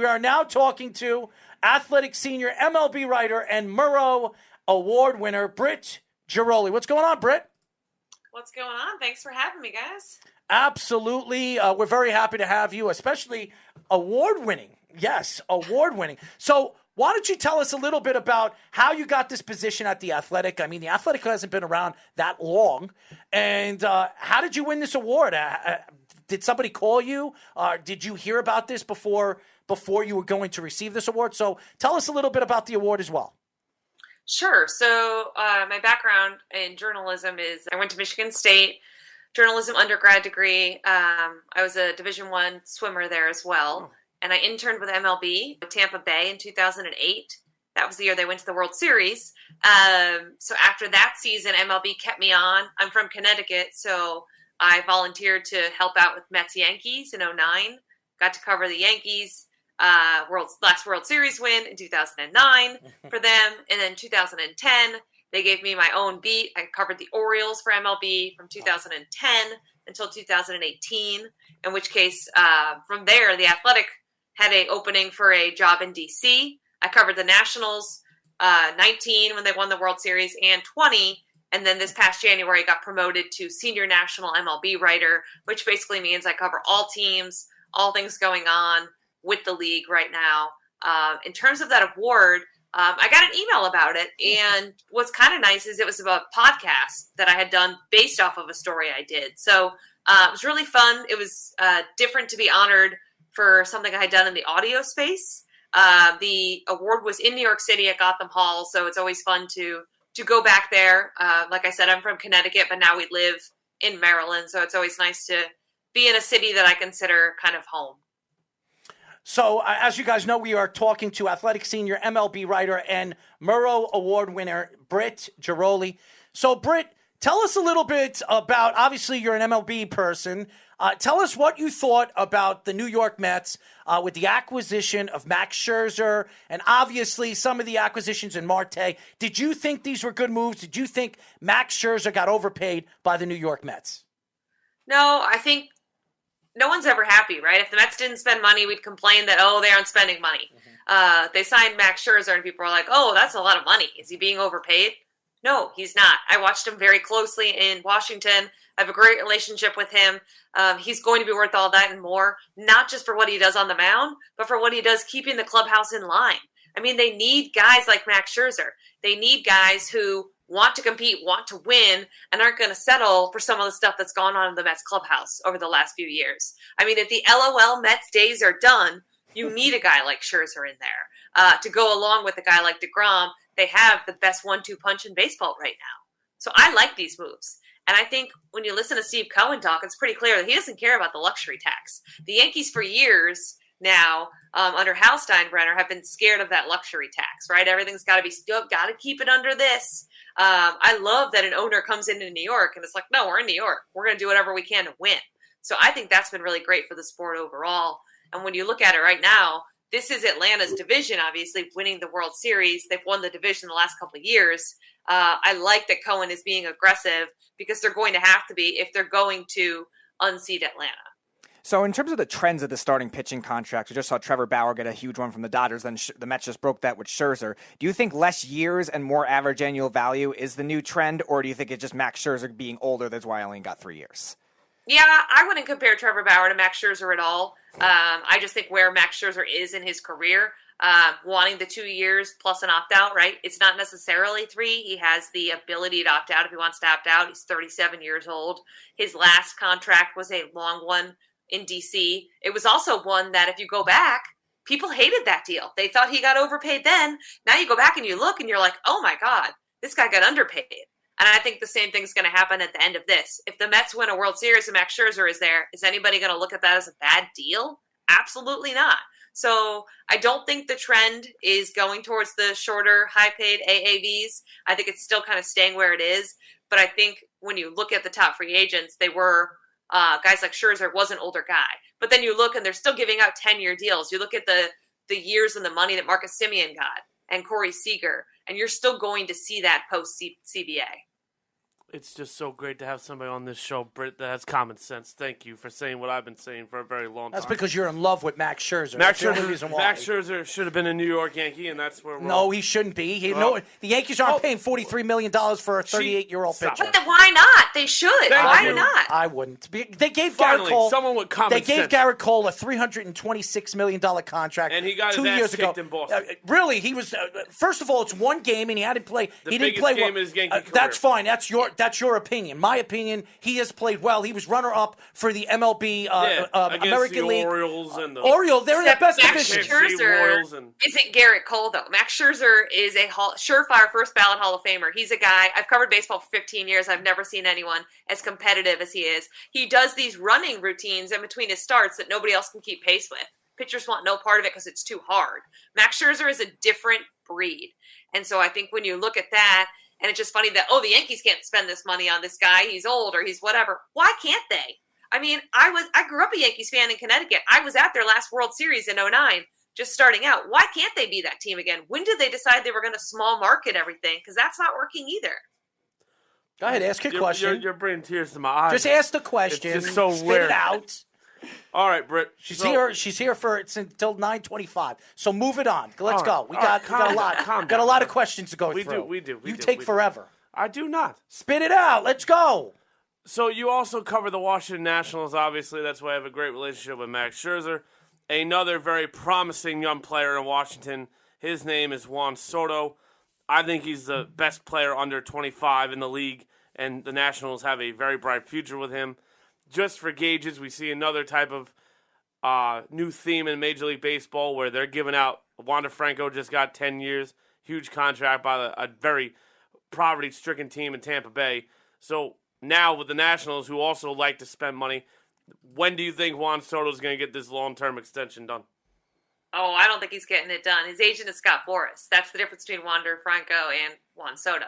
We are now talking to Athletic Senior MLB writer and Murrow Award winner, Britt Ghiroli. What's going on, Britt? What's going on? Thanks for having me, guys. Absolutely. We're very happy to have you, especially award-winning. Yes, award-winning. So why don't you tell us a little bit about how you got this position at The Athletic? I mean, The Athletic hasn't been around that long. And how did you win this award? Did somebody call you? Did you hear about this before you were going to receive this award? So tell us a little bit about the award as well. Sure. So my background in journalism is I went to Michigan State, journalism undergrad degree. I was a Division I swimmer there as well. Oh. And I interned with MLB with Tampa Bay in 2008. That was the year they went to the World Series. So after that season, MLB kept me on. I'm from Connecticut, so I volunteered to help out with Mets Yankees in 2009. Got to cover the Yankees. Last World Series win in 2009 for them. And then 2010, they gave me my own beat. I covered the Orioles for MLB from 2010 until 2018, in which case from there, The Athletic had an opening for a job in D.C. I covered the Nationals 19 when they won the World Series and 20. And then this past January, I got promoted to senior national MLB writer, which basically means I cover all teams, all things going on with the league right now. In terms of that award, I got an email about it. And what's kind of nice is it was about a podcast that I had done based off of a story I did. So it was really fun. It was different to be honored for something I had done in the audio space. The award was in New York City at Gotham Hall. So it's always fun to go back there. Like I said, I'm from Connecticut, but now we live in Maryland. So it's always nice to be in a city that I consider kind of home. So, as you guys know, we are talking to Athletic Senior MLB writer and Murrow Award winner, Britt Ghiroli. So, Britt, tell us a little bit about, obviously, you're an MLB person. Tell us what you thought about the New York Mets with the acquisition of Max Scherzer and obviously some of the acquisitions in Marte. Did you think these were good moves? Did you think Max Scherzer got overpaid by the New York Mets? No, I think no one's ever happy, right? If the Mets didn't spend money, we'd complain that, they aren't spending money. Mm-hmm. They signed Max Scherzer and people are like, that's a lot of money. Is he being overpaid? No, he's not. I watched him very closely in Washington. I have a great relationship with him. He's going to be worth all that and more, not just for what he does on the mound, but for what he does keeping the clubhouse in line. I mean, they need guys like Max Scherzer. They need guys who want to compete, want to win, and aren't going to settle for some of the stuff that's gone on in the Mets clubhouse over the last few years. I mean, if the LOL Mets days are done, you need a guy like Scherzer in there to go along with a guy like DeGrom. They have the best 1-2 punch in baseball right now. So I like these moves. And I think when you listen to Steve Cohen talk, it's pretty clear that he doesn't care about the luxury tax. The Yankees for years now, under Hal Steinbrenner, have been scared of that luxury tax, right? Everything's got to keep it under this. I love that an owner comes into New York and it's like, no, we're in New York. We're going to do whatever we can to win. So I think that's been really great for the sport overall. And when you look at it right now, this is Atlanta's division, obviously, winning the World Series. They've won the division the last couple of years. I like that Cohen is being aggressive because they're going to have to be if they're going to unseat Atlanta. So in terms of the trends of the starting pitching contracts, we just saw Trevor Bauer get a huge one from the Dodgers, then the Mets just broke that with Scherzer. Do you think less years and more average annual value is the new trend, or do you think it's just Max Scherzer being older, that's why I only got 3 years? Yeah, I wouldn't compare Trevor Bauer to Max Scherzer at all. I just think where Max Scherzer is in his career, wanting the 2 years plus an opt-out, right? It's not necessarily 3. He has the ability to opt out if he wants to opt out. He's 37 years old. His last contract was a long one in D.C. It was also one that if you go back, people hated that deal. They thought he got overpaid then. Now you go back and you look and you're like, oh my God, this guy got underpaid. And I think the same thing is going to happen at the end of this. If the Mets win a World Series and Max Scherzer is there, is anybody going to look at that as a bad deal? Absolutely not. So I don't think the trend is going towards the shorter, high-paid AAVs. I think it's still kind of staying where it is. But I think when you look at the top free agents, they were guys like Scherzer was an older guy. But then you look and they're still giving out 10-year deals. You look at the years and the money that Marcus Semien got and Corey Seager, and you're still going to see that post-CBA. It's just so great to have somebody on this show, Britt, that has common sense. Thank you for saying what I've been saying for a very long time. That's because you're in love with Max Scherzer. Max That's the only reason why. Max Scherzer should have been a New York Yankee, and that's where we're No, he shouldn't be. The Yankees aren't paying $43 million for a 38-year-old pitcher. But why not? They should. Why not? I wouldn't. They gave Finally, Garrett Cole. someone with common sense. They gave Garrett Cole a $326 million contract, and he got 2 his ass years ago. kicked in Boston. Really, he was. First of all, it's one game, and he hadn't played. The He didn't biggest play game well. of his Yankee career. That's fine. That's your opinion. My opinion. He has played well. He was runner-up for the MLB American the League. Orioles and the Orioles. They're in the best Max division. Scherzer isn't Garrett Cole, though. Max Scherzer is a surefire first-ballot Hall of Famer. He's a guy, I've covered baseball for 15 years. I've never seen anyone as competitive as he is. He does these running routines in between his starts that nobody else can keep pace with. Pitchers want no part of it because it's too hard. Max Scherzer is a different breed. And so I think when you look at that, and it's just funny that, the Yankees can't spend this money on this guy. He's old or he's whatever. Why can't they? I mean, I grew up a Yankees fan in Connecticut. I was at their last World Series in 2009, just starting out. Why can't they be that team again? When did they decide they were going to small market everything? Because that's not working either. Go ahead, ask your question. You're bringing tears to my eyes. Just ask the question. It's just so Spit weird. it out. All right, Britt. She's here for until 9:25. So move it on. Let's go. We got a lot of questions to go through. We do. You take forever. I do not. Spit it out. Let's go. So you also cover the Washington Nationals, obviously. That's why I have a great relationship with Max Scherzer. Another very promising young player in Washington. His name is Juan Soto. I think he's the best player under 25 in the league, and the Nationals have a very bright future with him. Just for gauges, we see another type of new theme in Major League Baseball where they're giving out. Wander Franco just got 10 years, huge contract by a very poverty-stricken team in Tampa Bay. So now with the Nationals, who also like to spend money, when do you think Juan Soto is going to get this long-term extension done? Oh, I don't think he's getting it done. His agent is Scott Boras. That's the difference between Wander Franco and Juan Soto.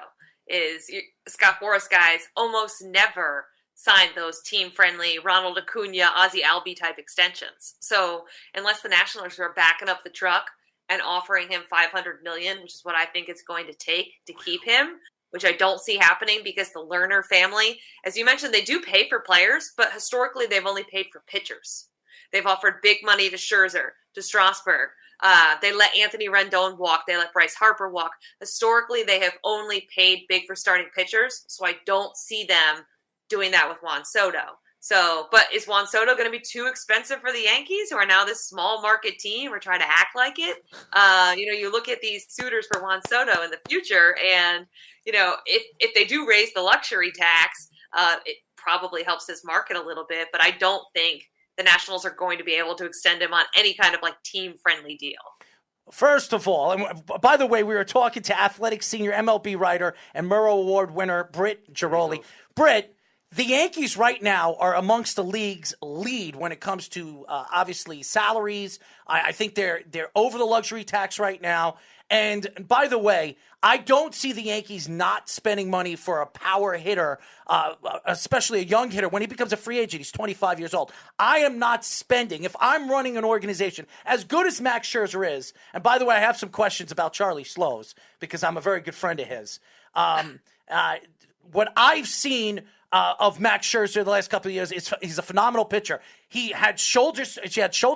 Scott Boras guys almost never signed those team-friendly Ronald Acuna, Ozzie Albies type extensions. So unless the Nationals are backing up the truck and offering him $500 million, which is what I think it's going to take to keep him, which I don't see happening because the Lerner family, as you mentioned, they do pay for players, but historically they've only paid for pitchers. They've offered big money to Scherzer, to Strasburg. They let Anthony Rendon walk. They let Bryce Harper walk. Historically, they have only paid big for starting pitchers, so I don't see them doing that with Juan Soto. So, but is Juan Soto going to be too expensive for the Yankees, who are now this small market team, or trying to act like it? You look at these suitors for Juan Soto in the future, and if they do raise the luxury tax, it probably helps his market a little bit. But I don't think the Nationals are going to be able to extend him on any kind of team-friendly deal. First of all, and by the way, we were talking to Athletic senior MLB writer and Murrow Award winner Britt Ghiroli. Britt, the Yankees right now are amongst the league's lead when it comes to obviously salaries. I think they're over the luxury tax right now. And by the way, I don't see the Yankees not spending money for a power hitter, especially a young hitter. When he becomes a free agent, he's 25 years old. I am not spending. If I'm running an organization as good as Max Scherzer is, and by the way, I have some questions about Charlie Slows because I'm a very good friend of his. What I've seen of Max Scherzer the last couple of years, he's a phenomenal pitcher. He had shoulder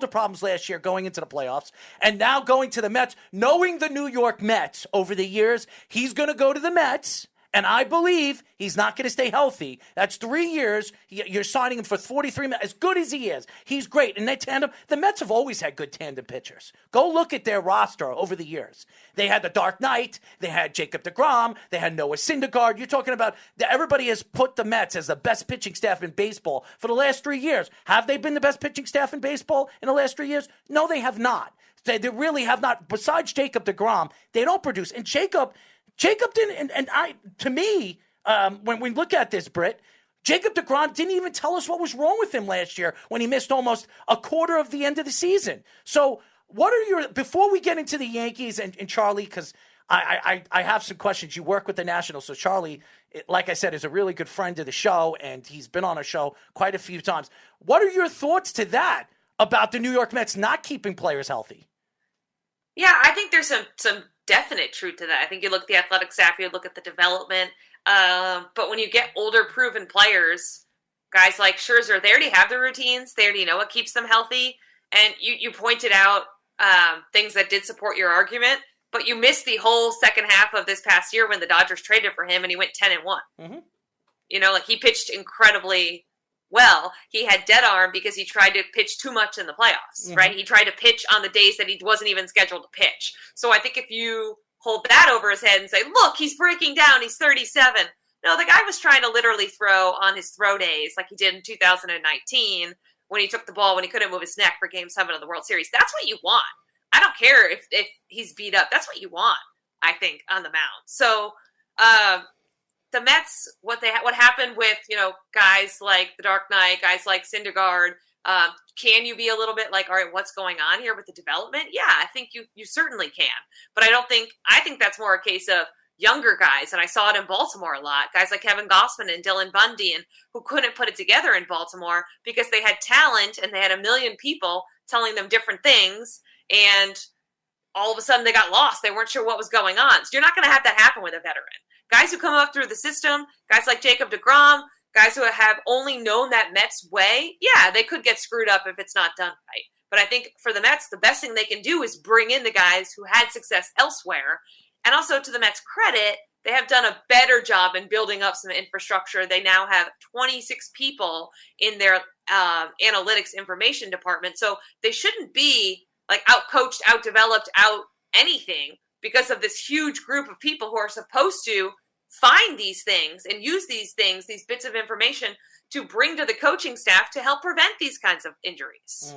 problems last year going into the playoffs, and now going to the Mets. Knowing the New York Mets over the years, he's going to go to the Mets, and I believe he's not going to stay healthy. That's 3 years. You're signing him for $43 million. As good as he is, he's great. And they tandem. The Mets have always had good tandem pitchers. Go look at their roster over the years. They had the Dark Knight. They had Jacob deGrom. They had Noah Syndergaard. You're talking about everybody has put the Mets as the best pitching staff in baseball for the last 3 years. Have they been the best pitching staff in baseball in the last 3 years? No, they have not. They really have not. Besides Jacob deGrom, they don't produce. And Jacob didn't, to me, when we look at this, Britt, Jacob deGrom didn't even tell us what was wrong with him last year when he missed almost a quarter of the end of the season. So before we get into the Yankees and Charlie, because I have some questions. You work with the Nationals, so Charlie, like I said, is a really good friend of the show, and he's been on our show quite a few times. What are your thoughts to that about the New York Mets not keeping players healthy? Yeah, I think there's some definite truth to that. I think you look at the athletic staff, you look at the development. But when you get older, proven players, guys like Scherzer, they already have the routines. They already know what keeps them healthy. And you pointed out things that did support your argument, but you missed the whole second half of this past year when the Dodgers traded for him and he went 10-1. Mm-hmm. You know, like he pitched incredibly well. He had dead arm because he tried to pitch too much in the playoffs, right? He tried to pitch on the days that he wasn't even scheduled to pitch. So I think if you hold that over his head and say, look, he's breaking down, he's 37. No, the guy was trying to literally throw on his throw days like he did in 2019 when he took the ball when he couldn't move his neck for Game 7 of the World Series. That's what you want. I don't care if he's beat up. That's what you want, I think, on the mound. So the Mets, what happened with, guys like the Dark Knight, guys like Syndergaard, can you be a little bit like, all right, what's going on here with the development? Yeah, I think you certainly can. But I think that's more a case of younger guys, and I saw it in Baltimore a lot, guys like Kevin Gossman and Dylan Bundy, and who couldn't put it together in Baltimore because they had talent and they had a million people telling them different things, and all of a sudden they got lost. They weren't sure what was going on. So you're not going to have that happen with a veteran. Guys who come up through the system, guys like Jacob deGrom, guys who have only known that Mets way, yeah, they could get screwed up if it's not done right. But I think for the Mets, the best thing they can do is bring in the guys who had success elsewhere. And also, to the Mets' credit, they have done a better job in building up some infrastructure. They now have 26 people in their analytics information department. So they shouldn't be like out-coached, out-developed, out anything because of this huge group of people who are supposed to find these things and use these things, these bits of information, to bring to the coaching staff to help prevent these kinds of injuries.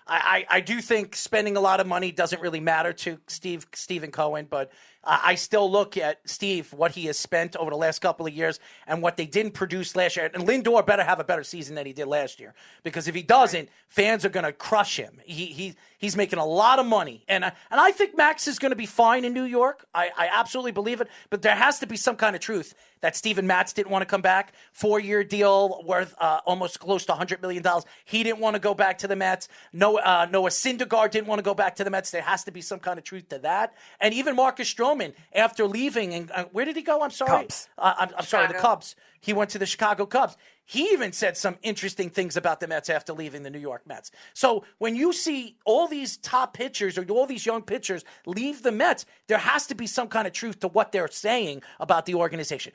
I do think spending a lot of money doesn't really matter to Stephen Cohen, but I still look at Steve, what he has spent over the last couple of years and what they didn't produce last year. And Lindor better have a better season than he did last year, because if he doesn't, fans are going to crush him. He's making a lot of money. And I think Max is going to be fine in New York. I absolutely believe it. But there has to be some kind of truth that Steven Matz didn't want to come back. 4-year deal worth almost close to $100 million. He didn't want to go back to the Mets. Noah Syndergaard didn't want to go back to the Mets. There has to be some kind of truth to that. And even Marcus Stroman, after leaving, and where did he go? I'm sorry. Cubs. I'm sorry, the Cubs. He went to the Chicago Cubs. He even said some interesting things about the Mets after leaving the New York Mets. So when you see all these top pitchers or all these young pitchers leave the Mets, there has to be some kind of truth to what they're saying about the organization.